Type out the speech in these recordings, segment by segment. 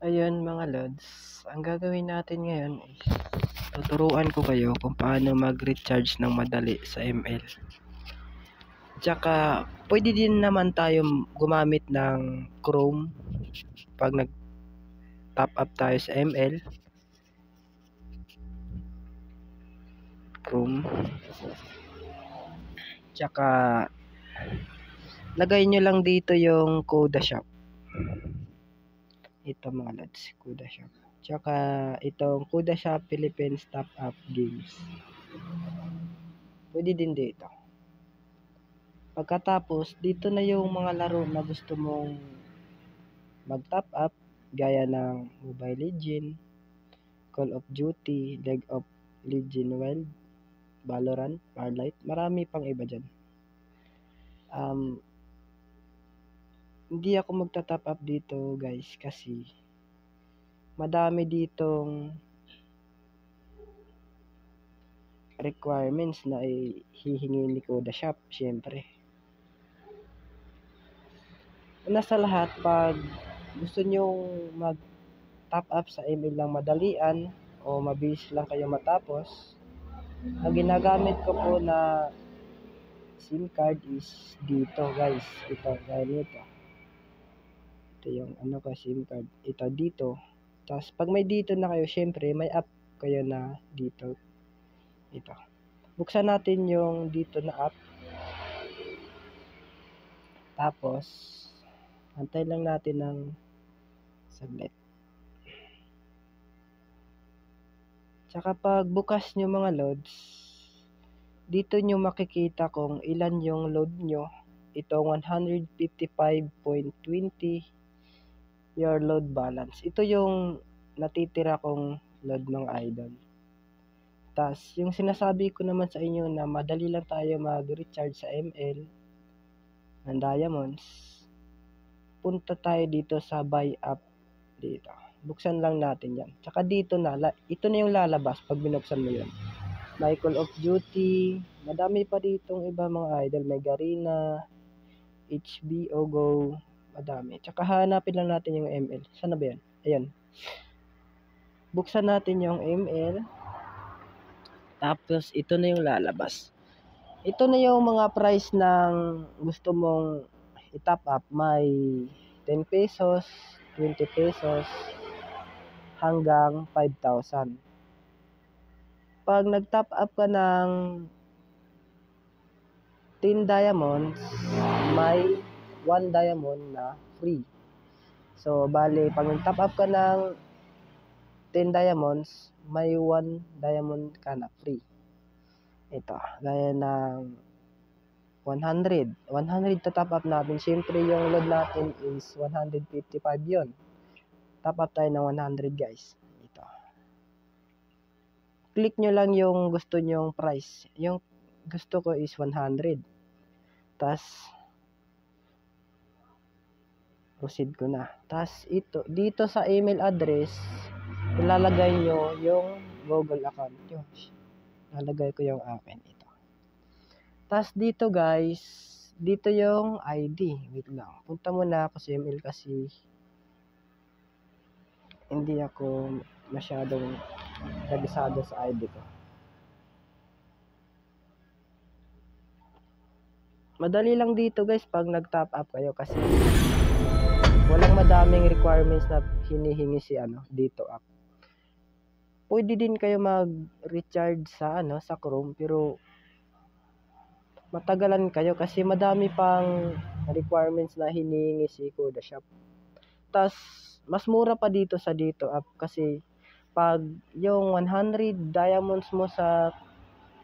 Ayun mga lods, ang gagawin natin ngayon is tuturuan ko kayo kung paano mag-recharge ng madali sa ML. Tsaka pwede din naman tayo gumamit ng Chrome pag nag-top up tayo sa ML. Chrome. Tsaka lagay nyo lang dito yung Kuda Shop. Ito mga lods, Kuda Shop. Tsaka itong Kuda Shop Philippines Top Up Games. Pwede din dito. Pagkatapos, dito na yung mga laro na gusto mong mag-top up, gaya ng Mobile Legends, Call of Duty, League of Legends Wild, Valorant, Farlight, marami pang iba dyan. Hindi ako magta-top up dito guys kasi madami ditong requirements na hihingi ni Kuda Shop, syempre. Una sa lahat, pag gusto nyong mag-top up sa email lang madalian o mabilis lang kayo matapos, ang ginagamit ko po na SIM card is dito guys. Ito, gaya nito. Ito yung SIM card. Ito dito. Tapos pag may dito na kayo, syempre may app kayo na dito. Ito. Buksan natin yung dito na app. Tapos antay lang natin ng saglit. Tsaka pag bukas nyo mga loads, dito nyo makikita kung ilan yung load nyo. Ito 155.20 your load balance. Ito yung natitira kong load mga idol. Tas yung sinasabi ko naman sa inyo na madali lang tayo mag-recharge sa ML ng diamonds, punta tayo dito sa buy up dito. Buksan lang natin yan. Tsaka dito na, ito na yung lalabas pag binuksan mo yun. May Call of Duty, madami pa ditong iba mga idol. May Garena, HBO Go, madami. Tsaka hanapin lang natin yung ML. Saan na ba yan? Ayan. Buksan natin yung ML. Tapos ito na yung lalabas. Ito na yung mga price ng gusto mong i-top up. May 10 pesos, 20 pesos, hanggang 5,000. Pag nag-top up ka ng 10 diamonds, may 1 diamond na free. So, bali, pag nag-top up ka ng 10 diamonds, may 1 diamond ka na free. Ito, gaya ng 100. 100 to top up natin. Siyempre, yung load natin is 155 yun. Top up tayo ng 100 guys. Ito. Click nyo lang yung gusto nyong price. Yung gusto ko is 100. Tas proceed ko na. Tas ito, dito sa email address, ilalagay nyo yung Google account nyo. Ilalagay ko yung akin. Ito. Tas dito guys, dito yung ID. Wait lang. Punta muna ako sa email kasi hindi ako masyadong kabisado sa ID ko. Madali lang dito guys pag nag-top up kayo kasi walang madaming requirements na hinihingi si dito app. Pwede din kayo mag-recharge sa sa Chrome pero matagalan kayo kasi madami pang requirements na hinihingi si Kuda Shop. Tas mas mura pa dito sa dito app kasi pag yung 100 diamonds mo sa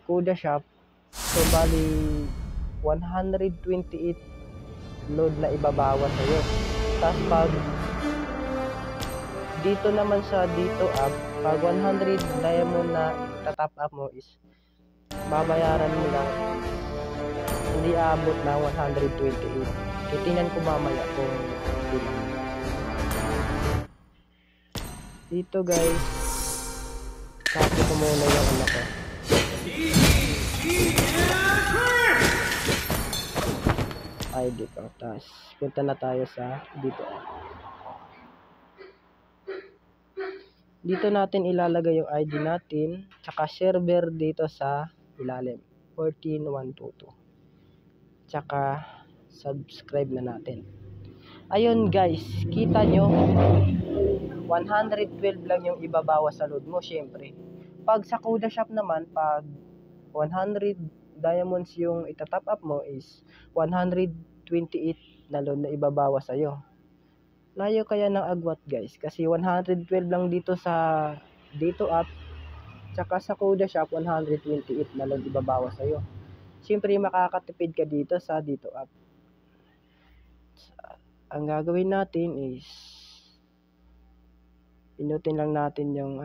Kuda Shop, so bali 128 load na ibabawas sa'yo. Tapos pag dito naman sa dito app, pag 100 diamond na tatap up mo is babayaran mo lang hindi aabot na 128. Titingnan ko mamaya kung dito guys, copy ko muna yung ko. ID ko. Tapos, punta na tayo sa dito. Dito natin ilalagay yung ID natin, tsaka server dito sa ilalim, 14122. Tsaka, subscribe na natin. Ayun guys, kita nyo, 112 lang yung ibabawas sa load mo, syempre. Pag sa Kuda Shop naman, pag 100 diamonds yung itatop up mo is 128 na load na ibabawas sa'yo. Layo kaya ng agwat guys, kasi 112 lang dito sa dito up, tsaka sa Kuda Shop 128 na load ibabawas sa'yo. Siyempre makakatipid ka dito sa dito up. Ang gagawin natin is pinutin lang natin yung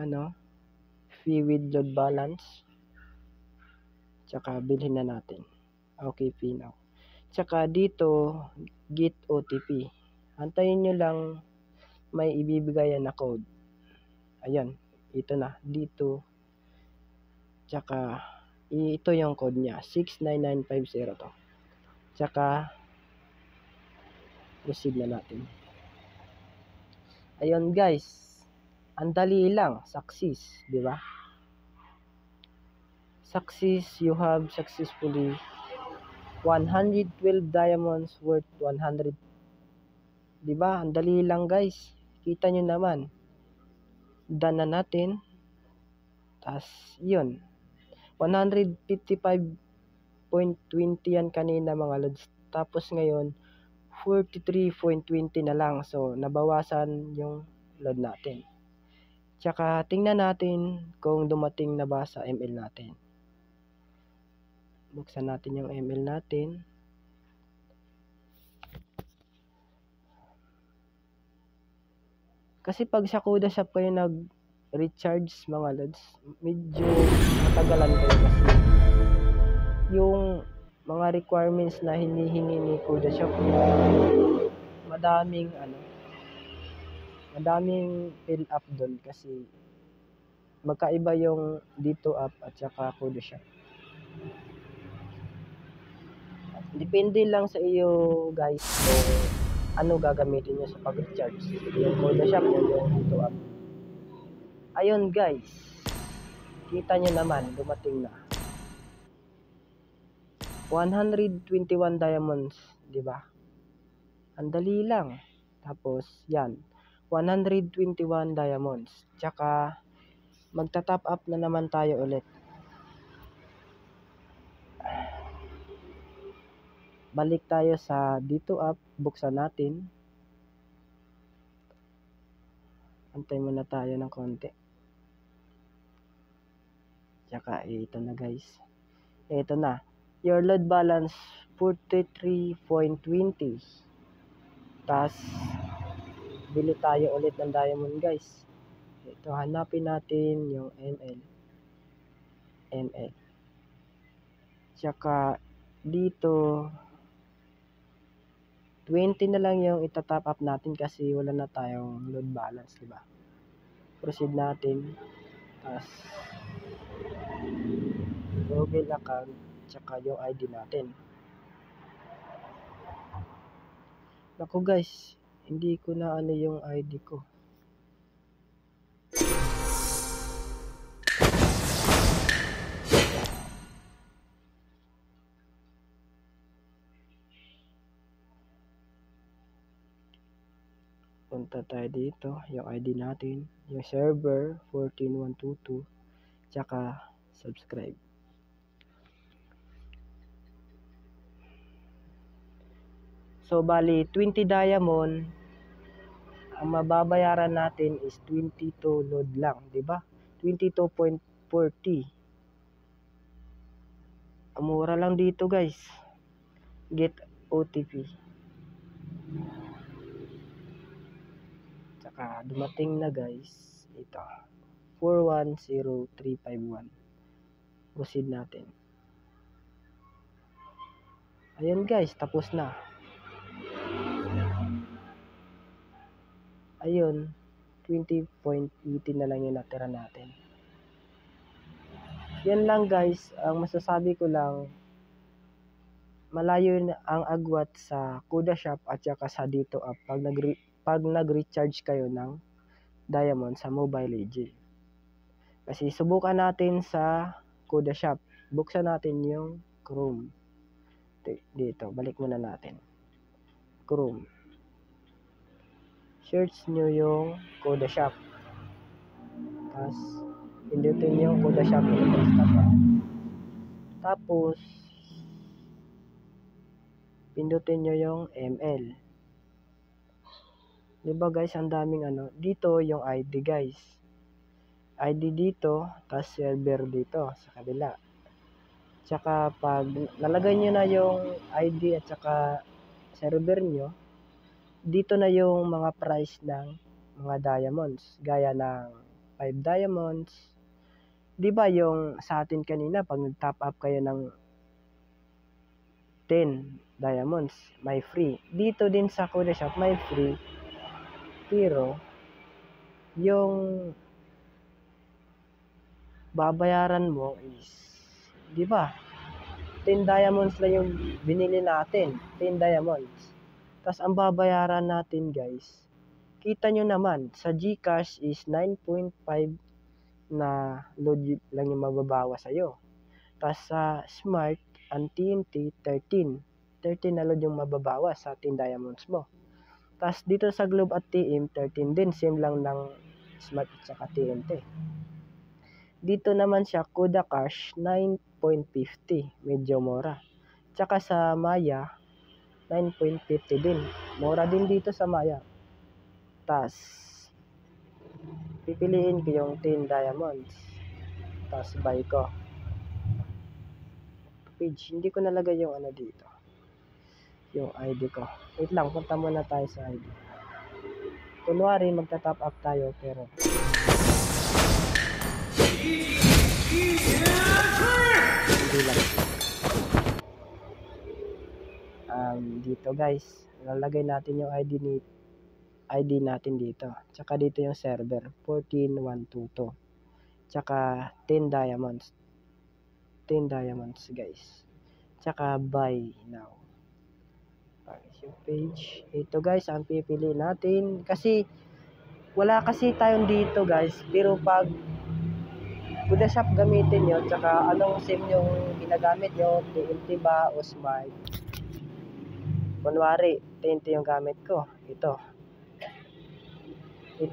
fee with load balance, tsaka bilhin na natin. Okay, fee now. Tsaka dito get OTP, antayin nyo lang, may ibibigay na code. Ayan, ito na dito, tsaka ito yung code nya, 69950 to. Tsaka proceed na natin. Ayun guys, ang dali lang, success, di ba? Success, you have successfully 112 diamonds worth 100. Di ba? Ang dali lang guys. Kita nyo naman. Done na natin. Tas yun. 155.20 yan kanina mga lods. Tapos ngayon 43.20 na lang. So nabawasan yung load natin. Tsaka tingnan natin kung dumating na ba sa ML natin. Buksan natin yung ML natin. Kasi pag sa Kuda Shop kayo nag-recharge mga lods, medyo matagalan kayo kasi yung mga requirements na hinihingi ni Kuda Shop, madaming fill up doon kasi magkaiba yung dito up at saka Kuda Shop. Depende lang sa iyo guys kung ano gagamitin nyo sa pag-recharge, yung Kuda Shop o yung dito up. Ayun guys, kita nyo naman dumating na 121 diamonds, di ba? Ang dali lang. Tapos yan, 121 diamonds. Tsaka magta-top up na naman tayo ulit. Balik tayo sa dito up, buksan natin. Antay muna tayo ng konti. Tsaka ito na guys. Ito na. Your load balance 43.20. Tas bili tayo ulit ng diamond guys. Ito, hanapin natin yung ML. Tsaka dito 20 na lang yung itatop up natin kasi wala na tayong load balance, diba? Proceed natin. Tapos Google account, tsaka yung ID natin. Naku guys, hindi ko na yung ID ko. Punta tayo dito, yung ID natin, yung server 14122, tsaka subscribe. So bali 20 diamond, ang mababayaran natin is 22 load lang, di ba? 22.40. Ang mura lang dito guys. Get OTP. Tsaka dumating na guys, ito 410351. Proceed natin. Ayun guys, tapos na. Ayun, 20.80 na lang yung natira natin. Yan lang guys, ang masasabi ko lang, malayo na ang agwat sa Kuda Shop at saka sa dito app pag nag-recharge kayo ng diamond sa Mobile Legends. Kasi subukan natin sa Kuda Shop. Buksan natin yung Chrome. Dito, balik muna natin. Chrome. Search nyo yung Kuda Shop. Tapos, pindutin yung Kuda Shop. Tapos, pindutin nyo yung ML. Diba guys, ang daming ano. Dito yung ID guys. ID dito, tapos server dito sa kabila. Tsaka pag nalagay nyo na yung ID at saka server nyo, dito na yung mga price ng mga diamonds. Gaya ng 5 diamonds. Diba yung sa atin kanina, pag nag-top up kayo ng 10 diamonds, may free. Dito din sa Kuda Shop, may free. Pero, yung babayaran mo is, di ba? 10 diamonds lang yung binili natin. 10 diamonds. Tapos, ang babayaran natin, guys, kita nyo naman, sa GCash is 9.5 na load lang yung mababawa sa'yo. Tapos, sa Smart, ang TNT, 13 na load yung mababawa sa 10 diamonds mo. Tapos, dito sa Globe at TM, 13 din. Same lang ng Smart at saka TNT. Dito naman siya, Kuda Cash, 9.50. Medyo mura. Tsaka sa Maya, 9.50 din. Mura din dito sa Maya. Tas, pipiliin ko yung 10 diamonds. Tas, buy ko. Page, hindi ko nalagay yung ano dito. Yung ID ko. Wait lang, punta muna tayo sa ID. Kunwari, magta-top up tayo, pero hindi lang. Dito guys, lalagay natin yung ID natin dito. Tsaka dito yung server, 14122. Tsaka 10 diamonds. 10 diamonds guys. Tsaka buy now. Yung page. Ito guys, ang pipili natin. Kasi, wala kasi tayong dito guys. Pero pag Kuda Shop gamitin nyo, tsaka anong SIM yung ginagamit nyo, TNT ba o Smart. Kunwari, TNT yung gamit ko. Ito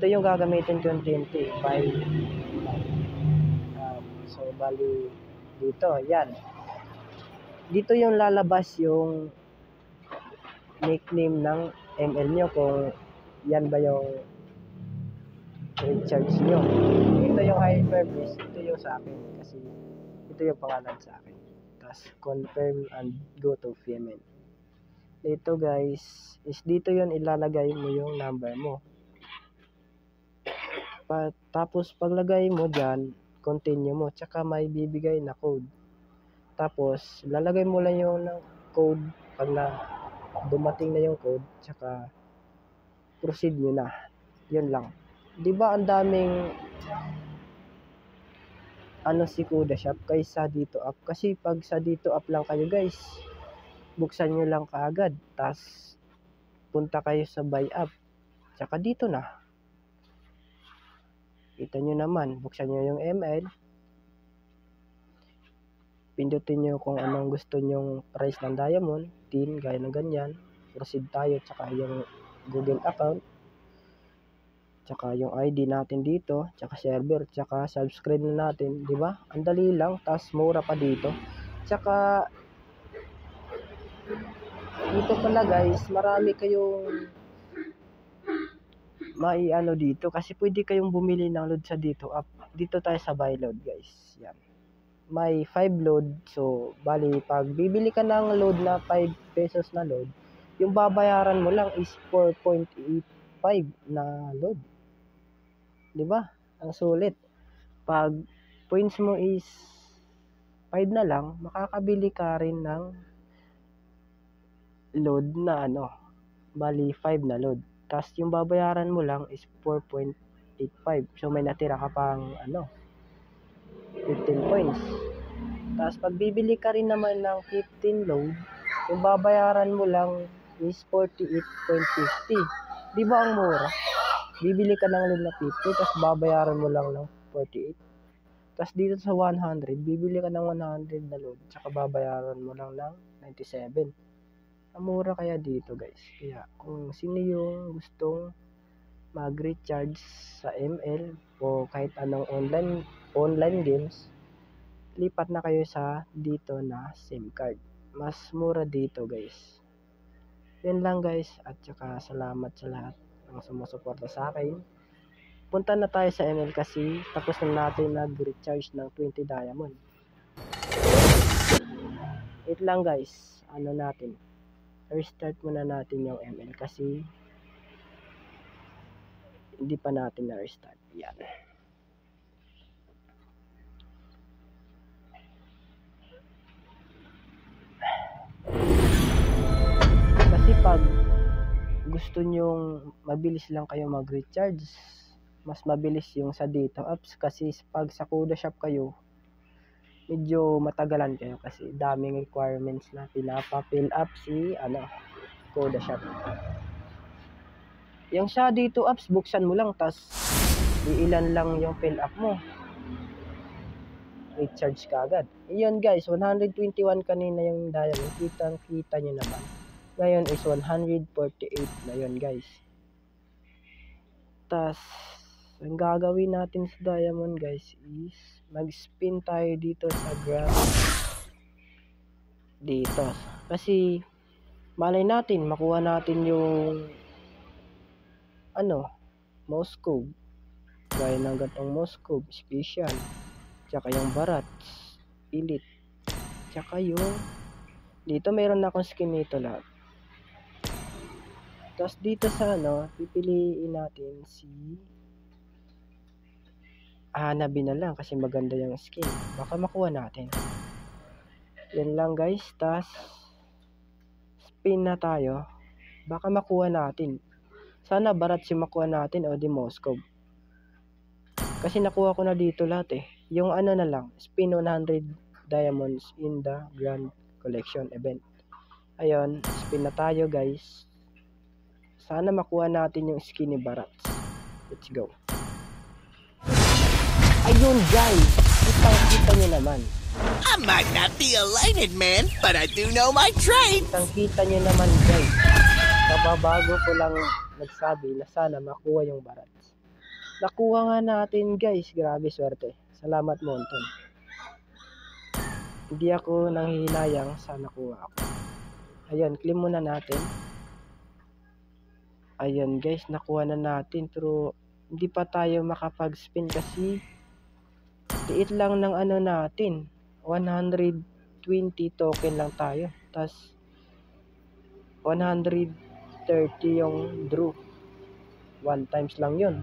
yung gagamitin ko yung TNT. So, bali dito, yan. Dito yung lalabas yung nickname ng ML nyo kung yan ba yung recharge nyo. Ito yung hyperbase, ito yung sa akin kasi ito yung pangalan sa akin. Tapos confirm and go to payment. Dito guys, is dito yon ilalagay mo yung number mo. Tapos paglagay mo dyan, continue mo, tsaka may bibigay na code. Tapos lalagay mo lang yung code pag dumating na yung code, tsaka proceed nyo na. Yun lang. Diba ang daming si Kuda Shop kaysa dito app? Kasi pag sa dito app lang kayo guys, buksan nyo lang kaagad. Tas punta kayo sa buy app. Tsaka dito na. Kita nyo naman, buksan nyo yung ML. Pindutin nyo kung anong gusto nyong price ng diamond, 10, gaya ng ganyan. Proceed tayo, tsaka yung Google account, tsaka yung ID natin dito, tsaka server, tsaka subscribe na natin, di ba? Ang dali lang, tas mura pa dito. Tsaka dito pala guys, marami kayong maiano dito kasi pwede kayong bumili ng load sa dito app. Dito tayo sa buy load guys. Yan. May 5 load. So, bali, pag bibili ka ng load na 5 pesos na load, yung babayaran mo lang is 4.85 na load. Diba? Ang sulit. Pag points mo is 5 na lang, makakabili ka rin ng load na bali 5 na load. Tapos yung babayaran mo lang is 4.85. So, may natira ka pang 15 points. Tapos pag bibili ka rin naman ng 15 load, yung babayaran mo lang is 48.50. Di ba ang mura? Bibili ka ng load na 50, tapos babayaran mo lang ng 48. Tapos dito sa 100, bibili ka ng 100 na load, tsaka babayaran mo lang ng 97. Ang mura kaya dito guys. Kaya kung sino yung gustong mag-recharge sa ML o kahit anong online games, lipat na kayo sa dito na SIM card. Mas mura dito guys. Yan lang guys, at saka salamat sa lahat ng sumusuporta sa akin. Punta na tayo sa ML kasi tapos na natin nag-recharge ng 20 diamond. Wait lang guys, restart muna natin yung ML kasi hindi pa natin na-restart. Yan. Kasi pag gusto nyong mabilis lang kayo mag-recharge, mas mabilis yung sa dito apps kasi pag sa Kuda Shop kayo, medyo matagalan kayo kasi daming requirements na pinapa-fill up si Kuda Shop. Yung sa dito apps, buksan mo lang tas iilan lang yung fill up mo, recharge ka agad. Iyon guys, 121 kanina yung diamond, kita nyo naman. Ngayon is 148 na yun guys. Tas ang gagawin natin sa diamond guys is mag-spin tayo dito sa graph dito. Kasi malay natin makuha natin yung Moscow. Gaya ng gatong Moscow special. Tsaka yung Barats Elite. Tsaka yung dito meron na akong skin nito lahat. Tapos dito sa pipiliin natin si Hanabi na lang kasi maganda yung skin. Baka makuha natin. Yan lang guys. Tas spin na tayo. Baka makuha natin. Sana Barats yung makuha natin o di Moscow. Kasi nakuha ko na dito lahat eh. Yung na lang. Spin 100 diamonds in the Grand Collection event. Ayun. Spin na tayo guys. Sana makuha natin yung skin ni Barats. Let's go. Ayun guys, kita nyo naman. I might not be a lighted man, but I do know my trade. Kita nyo naman guys. Kababago ko lang nagsabi na sana makuha yung Barats. Nakuha nga natin guys, grabe swerte. Salamat Monton. Hindi ako nanghihinayang sa nakuha ako. Ayun, claim muna natin. Ayun guys, nakuha na natin pero hindi pa tayo makapag-spin kasi liit lang ng natin. 120 token lang tayo. Tas 130 yung draw. 1 times lang yun.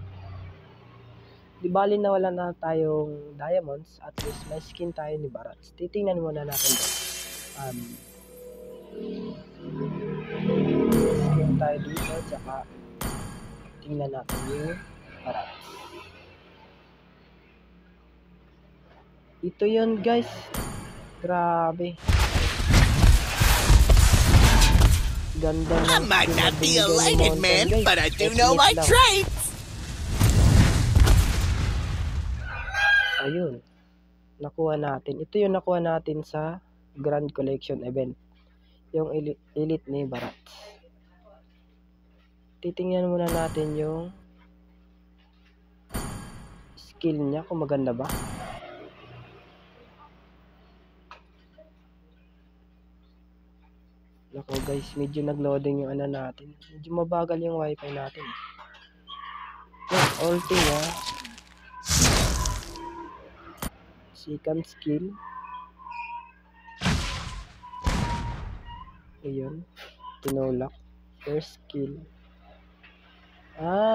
Di bali na wala na tayong diamonds. At least may skin tayo ni Barats. Titingnan muna natin doon. Skin tayo dito. Tsaka tingnan natin yung Barats. Ito yun guys. Grabe. Ganda ng I might not be a lighted man, but I do know my trade. Ayun. Nakuha natin. Ito yung nakuha natin sa Grand Collection event. Yung elite ni Barats. Titingnan muna natin yung skill niya kung maganda ba. Nako guys, medyo nag-loading yung natin. Medyo mabagal yung wifi natin. Ulti niya. Second skill. Ayun. Tinulak. First skill.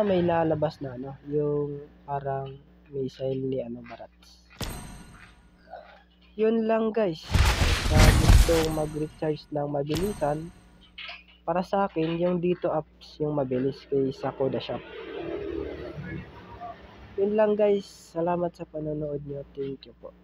May lalabas na yung parang missile ni Barats. Yun lang guys. Gusto mag-recharge ng mabilisan, para sa akin yung dito apps yung mabilis kaysa Kuda Shop. Yun lang guys, salamat sa panonood nyo, thank you po.